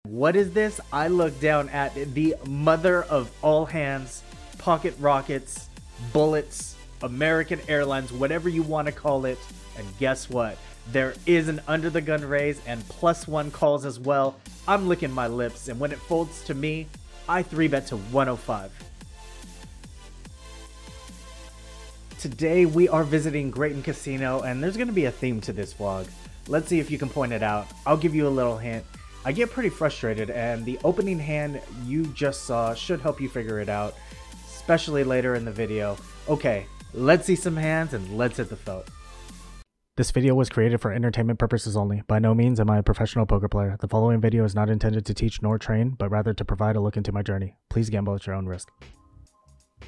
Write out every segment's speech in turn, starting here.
What is this? I look down at the mother of all hands, pocket rockets, bullets, American Airlines, whatever you want to call it. And guess what? There is an under the gun raise and +1 calls as well. I'm licking my lips, and when it folds to me, I 3-bet to 105. Today we are visiting Graton Casino, and there's going to be a theme to this vlog. Let's see if you can point it out. I'll give you a little hint. I get pretty frustrated, and the opening hand you just saw should help you figure it out, especially later in the video. Okay, let's see some hands and let's hit the vote. This video was created for entertainment purposes only. By no means am I a professional poker player. The following video is not intended to teach nor train, but rather to provide a look into my journey. Please gamble at your own risk.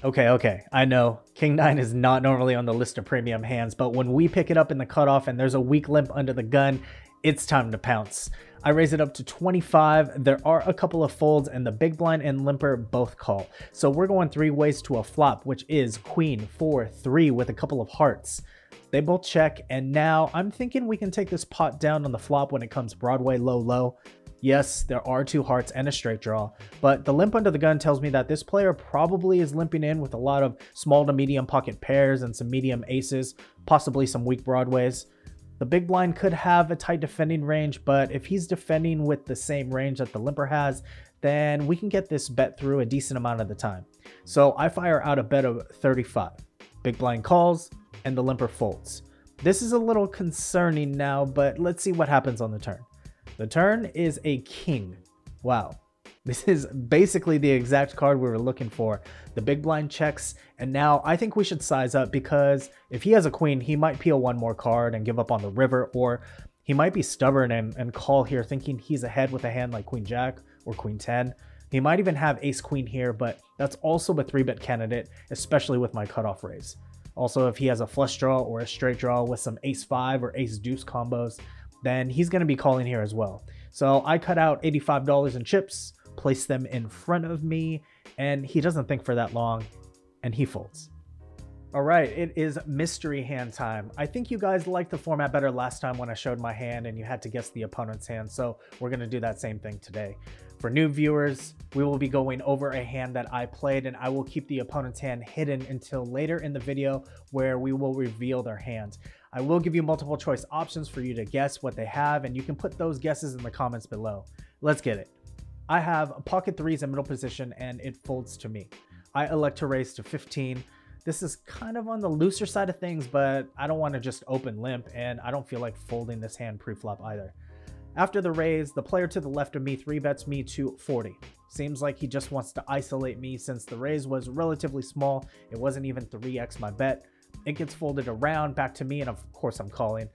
Okay, I know. King 9 is not normally on the list of premium hands, but when we pick it up in the cutoff and there's a weak limp under the gun, it's time to pounce. I raise it up to 25. There are a couple of folds, and the big blind and limper both call. So we're going 3 ways to a flop, which is queen, 4, 3 with a couple of hearts. They both check, and now I'm thinking we can take this pot down on the flop when it comes Broadway low. Yes, there are 2 hearts and a straight draw, but the limp under the gun tells me that this player probably is limping in with a lot of small to medium pocket pairs and some medium aces, possibly some weak Broadways. The big blind could have a tight defending range, but if he's defending with the same range that the limper has, then we can get this bet through a decent amount of the time. So I fire out a bet of 35. Big blind calls, and the limper folds. This is a little concerning now, but let's see what happens on the turn. The turn is a king. Wow. This is basically the exact card we were looking for. The big blind checks, and now I think we should size up, because if he has a queen, he might peel 1 more card and give up on the river, or he might be stubborn and call here thinking he's ahead with a hand like queen jack or queen 10. He might even have ace queen here, but that's also a 3-bet candidate, especially with my cutoff raise. Also, if he has a flush draw or a straight draw with some ace 5 or ace deuce combos, then he's going to be calling here as well. So I cut out $85 in chips, place them in front of me, and he doesn't think for that long, and he folds. All right, it is mystery hand time. I think you guys liked the format better last time when I showed my hand and you had to guess the opponent's hand, so we're going to do that same thing today. For new viewers, we will be going over a hand that I played, and I will keep the opponent's hand hidden until later in the video where we will reveal their hand. I will give you multiple choice options for you to guess what they have, and you can put those guesses in the comments below. Let's get it. I have pocket 3s in middle position, and it folds to me. I elect to raise to 15. This is kind of on the looser side of things, but I don't want to just open limp, and I don't feel like folding this hand pre-flop either. After the raise, the player to the left of me 3-bets me to 40. Seems like he just wants to isolate me since the raise was relatively small. It wasn't even 3x my bet. It gets folded around back to me, and of course I'm calling.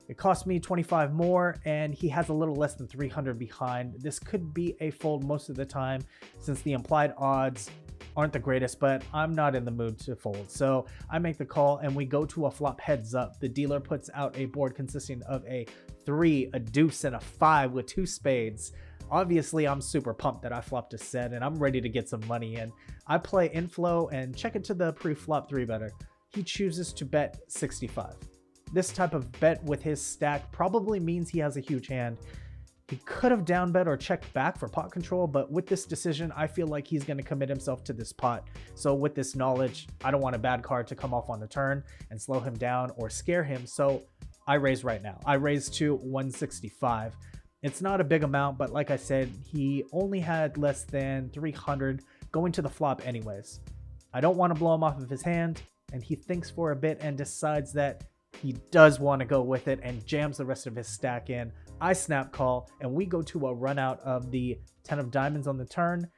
It cost me 25 more, and he has a little less than 300 behind. This could be a fold most of the time since the implied odds aren't the greatest, but I'm not in the mood to fold. So I make the call, and we go to a flop heads up. The dealer puts out a board consisting of a 3, a deuce, and a 5 with 2 spades. Obviously, I'm super pumped that I flopped a set, and I'm ready to get some money in. I play inflow and check it to the pre-flop 3-better. He chooses to bet 65. This type of bet with his stack probably means he has a huge hand. He could have down bet or checked back for pot control, but with this decision, I feel like he's going to commit himself to this pot. So with this knowledge, I don't want a bad card to come off on the turn and slow him down or scare him, so I raise right now. I raise to 165. It's not a big amount, but like I said, he only had less than 300 going to the flop anyways. I don't want to blow him off of his hand, and he thinks for a bit and decides that he does want to go with it and jams the rest of his stack in. I snap call, and we go to a run out of the 10 of diamonds on the turn,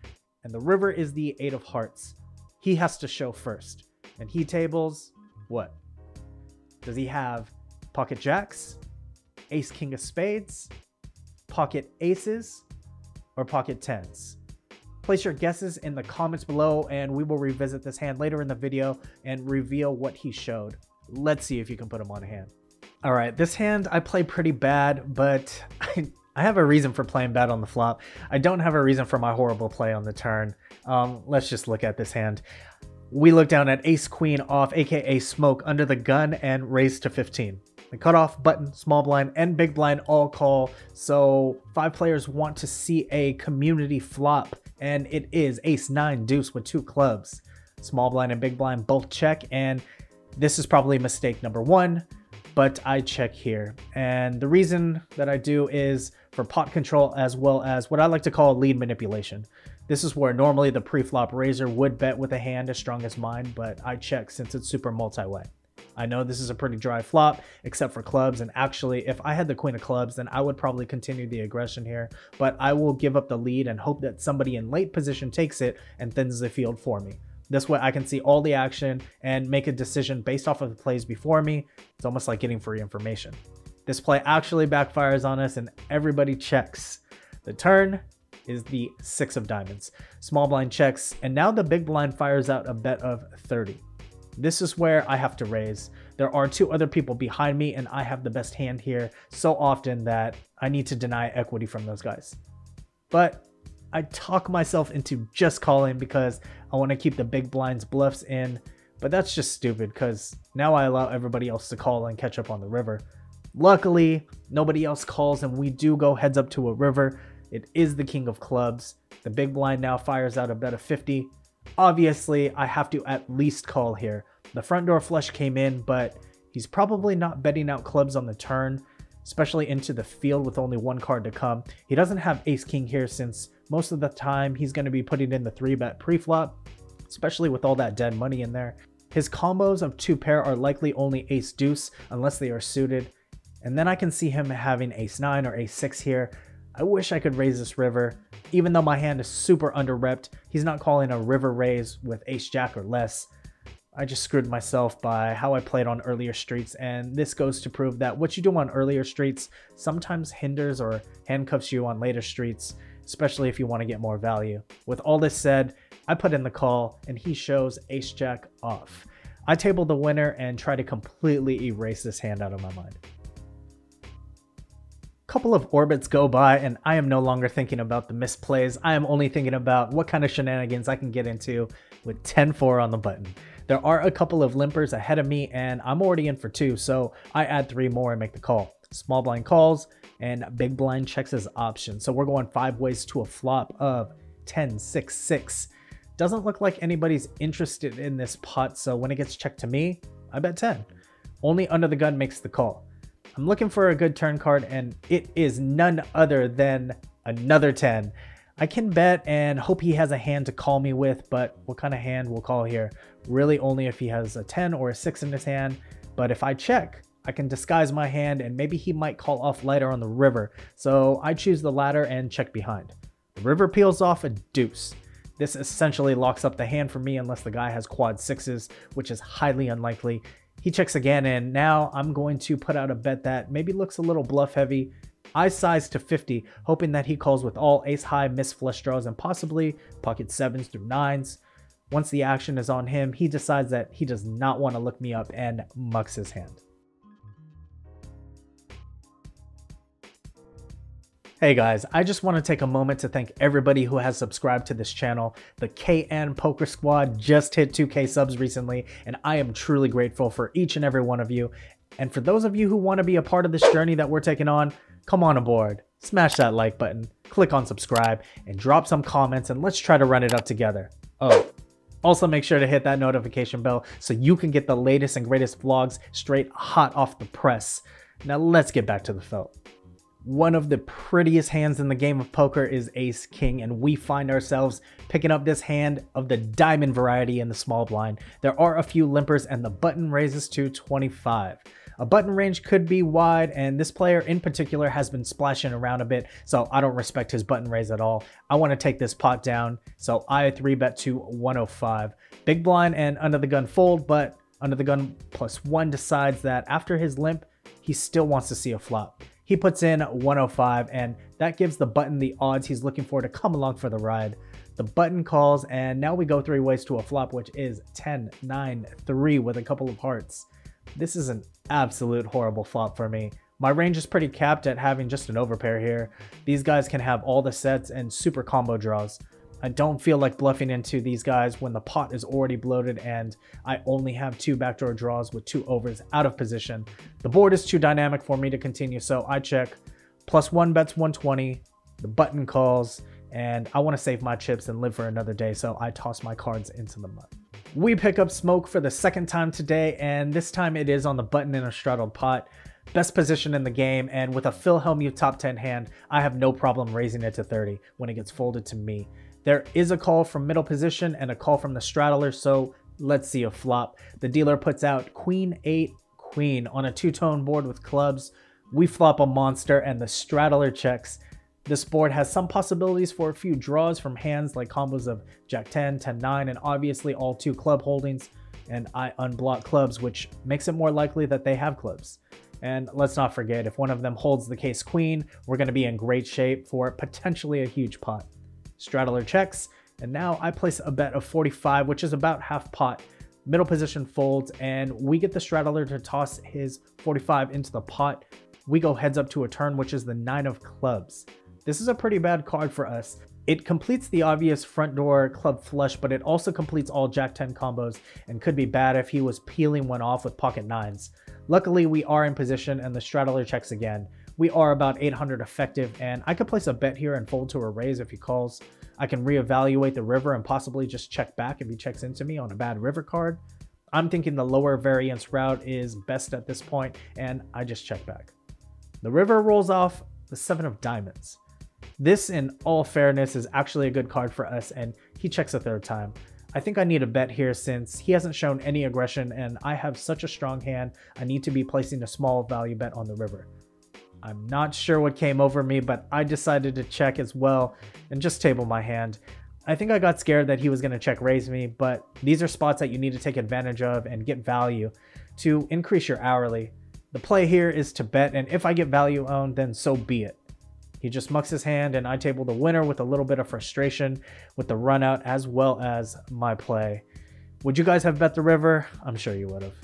and the river is the 8 of hearts. He has to show first, and he tables what? Does he have pocket jacks, ace king of spades, pocket aces, or pocket 10s? Place your guesses in the comments below, and we will revisit this hand later in the video and reveal what he showed. Let's see if you can put him on a hand. All right, this hand I play pretty bad, but I have a reason for playing bad on the flop. I don't have a reason for my horrible play on the turn. Let's just look at this hand. We look down at ace queen off, aka smoke, under the gun and raise to 15. The cutoff, button, small blind, and big blind all call. So 5 players want to see a community flop, and it is ace 9 deuce with 2 clubs. Small blind and big blind both check, and this is probably mistake number 1, but I check here. And the reason that I do is for pot control, as well as what I like to call lead manipulation. This is where normally the pre-flop raiser would bet with a hand as strong as mine, but I check since it's super multi-way. I know this is a pretty dry flop, except for clubs, and actually, if I had the queen of clubs, then I would probably continue the aggression here, but I will give up the lead and hope that somebody in late position takes it and thins the field for me. This way I can see all the action and make a decision based off of the plays before me. It's almost like getting free information. This play actually backfires on us and everybody checks. The turn is the 6 of diamonds. Small blind checks, and now the big blind fires out a bet of 30. This is where I have to raise. There are 2 other people behind me, and I have the best hand here so often that I need to deny equity from those guys. But I talk myself into just calling because I want to keep the big blind's bluffs in, but that's just stupid because now I allow everybody else to call and catch up on the river. Luckily, nobody else calls, and we do go heads up to a river. It is the king of clubs. The big blind now fires out a bet of 50. Obviously, I have to at least call here. The front door flush came in, but he's probably not betting out clubs on the turn, especially into the field with only 1 card to come. He doesn't have ace king here since most of the time he's going to be putting in the 3-bet pre-flop, especially with all that dead money in there. His combos of 2 pair are likely only ace deuce unless they are suited. And then I can see him having ace 9 or ace 6 here. I wish I could raise this river. Even though my hand is super under-repped, he's not calling a river raise with ace jack or less. I just screwed myself by how I played on earlier streets, and this goes to prove that what you do on earlier streets sometimes hinders or handcuffs you on later streets, especially if you want to get more value. With all this said, I put in the call, and he shows ace jack off. I table the winner and try to completely erase this hand out of my mind. Couple of orbits go by and I am no longer thinking about the misplays. I am only thinking about what kind of shenanigans I can get into with 10-4 on the button. There are a couple of limpers ahead of me and I'm already in for 2, so I add 3 more and make the call. Small blind calls and big blind checks his option. So we're going 5 ways to a flop of 10, 6, 6. Doesn't look like anybody's interested in this pot, so when it gets checked to me, I bet 10. Only under the gun makes the call. I'm looking for a good turn card, and it is none other than another 10. I can bet and hope he has a hand to call me with, but what kind of hand will call here? Really only if he has a 10 or a 6 in his hand, but if I check, I can disguise my hand and maybe he might call off lighter on the river, so I choose the latter and check behind. The river peels off a deuce. This essentially locks up the hand for me unless the guy has quad 6s, which is highly unlikely. He checks again, and now I'm going to put out a bet that maybe looks a little bluff heavy. I size to 50, hoping that he calls with all ace high missed flush draws and possibly pocket 7s through 9s. Once the action is on him, he decides that he does not want to look me up and mucks his hand. Hey guys, I just want to take a moment to thank everybody who has subscribed to this channel. The KN Poker Squad just hit 2K subs recently, and I am truly grateful for each and every one of you. And for those of you who want to be a part of this journey that we're taking on, come on aboard. Smash that like button, click on subscribe, and drop some comments, and let's try to run it up together. Oh, also make sure to hit that notification bell so you can get the latest and greatest vlogs straight hot off the press. Now let's get back to the felt. One of the prettiest hands in the game of poker is ace king, and we find ourselves picking up this hand of the diamond variety in the small blind. There are a few limpers and the button raises to 25. A button range could be wide, and this player in particular has been splashing around a bit, so I don't respect his button raise at all. I want to take this pot down, so I 3-bet to 105. Big blind and under the gun fold, but under the gun +1 decides that after his limp, he still wants to see a flop. He puts in 105, and that gives the button the odds he's looking for to come along for the ride. The button calls, and now we go 3 ways to a flop, which is 10, 9, 3 with a couple of hearts. This is an absolute horrible flop for me. My range is pretty capped at having just an overpair here. These guys can have all the sets and super combo draws. I don't feel like bluffing into these guys when the pot is already bloated and I only have 2 backdoor draws with 2 overs out of position. The board is too dynamic for me to continue, so I check. +1 bets 120, the button calls, and I want to save my chips and live for another day, so I toss my cards into the mud. We pick up smoke for the second time today, and this time it is on the button in a straddled pot. Best position in the game, and with a Philhelmuth top 10 hand, I have no problem raising it to 30 when it gets folded to me. There is a call from middle position and a call from the straddler, so let's see a flop. The dealer puts out Queen 8 Queen on a 2-tone board with clubs. We flop a monster and the straddler checks. This board has some possibilities for a few draws from hands like combos of Jack 10, 10 9, and obviously all 2 club holdings, and I unblock clubs, which makes it more likely that they have clubs. And let's not forget, if one of them holds the case queen, we're going to be in great shape for potentially a huge pot. Straddler checks, and now I place a bet of 45, which is about half pot. Middle position folds, and we get the straddler to toss his 45 into the pot. We go heads up to a turn, which is the 9 of clubs. This is a pretty bad card for us. It completes the obvious front door club flush, but it also completes all Jack 10 combos and could be bad if he was peeling one off with pocket 9s. Luckily, we are in position and the straddler checks again. We are about 800 effective, and I could place a bet here and fold to a raise if he calls. I can reevaluate the river and possibly just check back if he checks into me on a bad river card. I'm thinking the lower variance route is best at this point, and I just check back. The river rolls off the 7 of diamonds. This, in all fairness, is actually a good card for us, and he checks a 3rd time. I think I need a bet here since he hasn't shown any aggression, and I have such a strong hand, I need to be placing a small value bet on the river. I'm not sure what came over me, but I decided to check as well and just table my hand. I think I got scared that he was going to check raise me, but these are spots that you need to take advantage of and get value to increase your hourly. The play here is to bet, and if I get value owned, then so be it. He just mucks his hand, and I table the winner with a little bit of frustration with the run out as well as my play. Would you guys have bet the river? I'm sure you would have.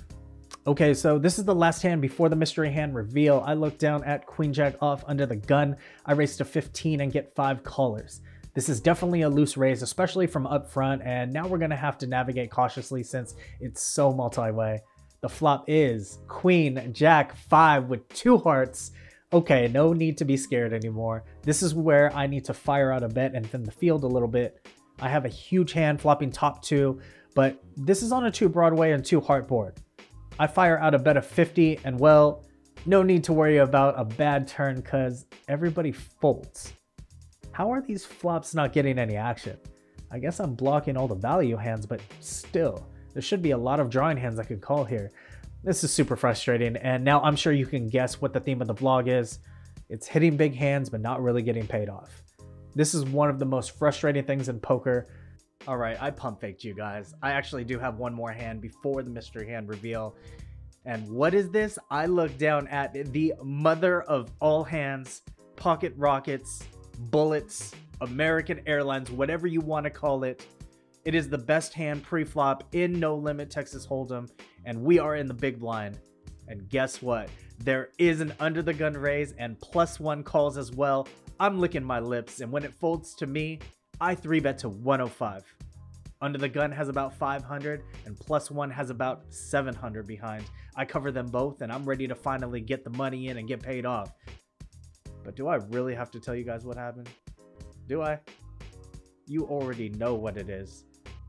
Okay, so this is the last hand before the mystery hand reveal. I look down at Queen Jack off under the gun. I raise to 15 and get 5 callers. This is definitely a loose raise, especially from up front, and now we're going to have to navigate cautiously since it's so multi-way. The flop is Queen Jack 5 with 2 hearts. Okay, no need to be scared anymore. This is where I need to fire out a bet and thin the field a little bit. I have a huge hand flopping top 2, but this is on a 2 Broadway and 2 heart board. I fire out a bet of 50, and well, no need to worry about a bad turn because everybody folds. How are these flops not getting any action? I guess I'm blocking all the value hands, but still, there should be a lot of drawing hands I could call here. This is super frustrating, and now I'm sure you can guess what the theme of the vlog is. It's hitting big hands, but not really getting paid off. This is one of the most frustrating things in poker. All right, I pump faked you guys. I actually do have one more hand before the mystery hand reveal. And what is this? I look down at the mother of all hands, pocket rockets, bullets, American Airlines, whatever you want to call it. It is the best hand pre-flop in No Limit Texas Hold'em, and we are in the big blind. And guess what? There is an under the gun raise and +1 calls as well. I'm licking my lips, and when it folds to me, I 3-bet to 105. Under the gun has about 500 and +1 has about 700 behind. I cover them both, and I'm ready to finally get the money in and get paid off. But do I really have to tell you guys what happened? Do I? You already know what it is.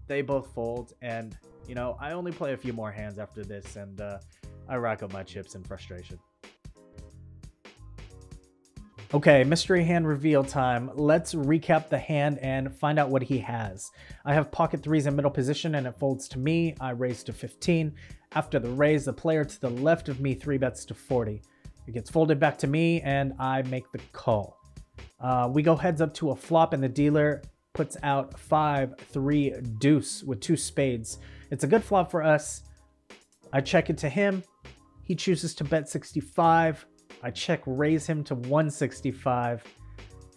They both fold, and you know, I only play a few more hands after this, and I rack up my chips in frustration. Okay, mystery hand reveal time. Let's recap the hand and find out what he has. I have pocket 3s in middle position and it folds to me. I raise to 15. After the raise, the player to the left of me 3-bets to 40. It gets folded back to me and I make the call. We go heads up to a flop and the dealer puts out 5-3 deuce with 2 spades. It's a good flop for us. I check it to him. He chooses to bet 65. I check raise him to 165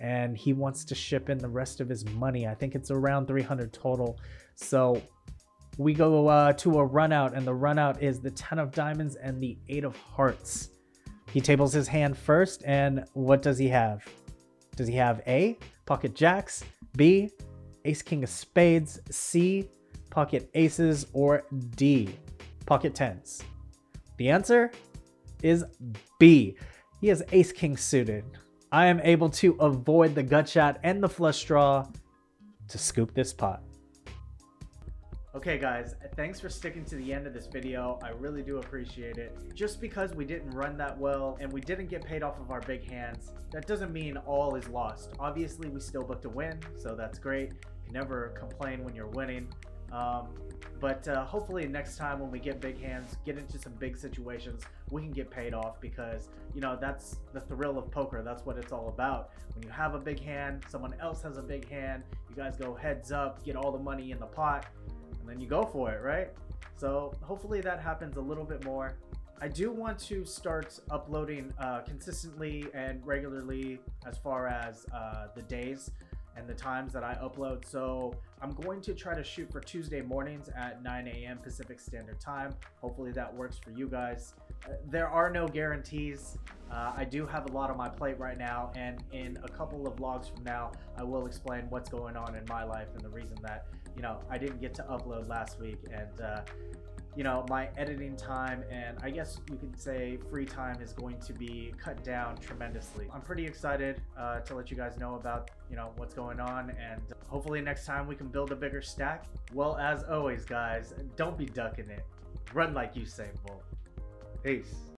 and he wants to ship in the rest of his money. I think it's around 300 total. So we go to a run out, and the run out is the 10 of diamonds and the 8 of hearts. He tables his hand first, and what does he have? Does he have A, pocket jacks, B, ace king of spades, C, pocket aces, or D, pocket tens? The answer is B. He has ace king suited. I am able to avoid the gut shot and the flush draw to scoop this pot. Okay guys, thanks for sticking to the end of this video. I really do appreciate it. Just because we didn't run that well and we didn't get paid off of our big hands, that doesn't mean all is lost. Obviously we still booked a win, so that's great. You never complain when you're winning. But hopefully next time when we get big hands, get into some big situations, we can get paid off, because you know that's the thrill of poker. That's what it's all about. When you have a big hand, someone else has a big hand, you guys go heads up, get all the money in the pot, and then you go for it, right? So hopefully that happens a little bit more. I do want to start uploading consistently and regularly as far as the days and the times that I upload. So I'm going to try to shoot for Tuesday mornings at 9 a.m. Pacific Standard Time. Hopefully that works for you guys. There are no guarantees. I do have a lot on my plate right now, and in a couple of vlogs from now, I will explain what's going on in my life and the reason that, you know, I didn't get to upload last week, and you know, my editing time and I guess you could say free time is going to be cut down tremendously. I'm pretty excited to let you guys know about, you know, what's going on, and hopefully next time we can build a bigger stack. Well, as always guys, don't be ducking it. Run like Usain Bolt. Peace.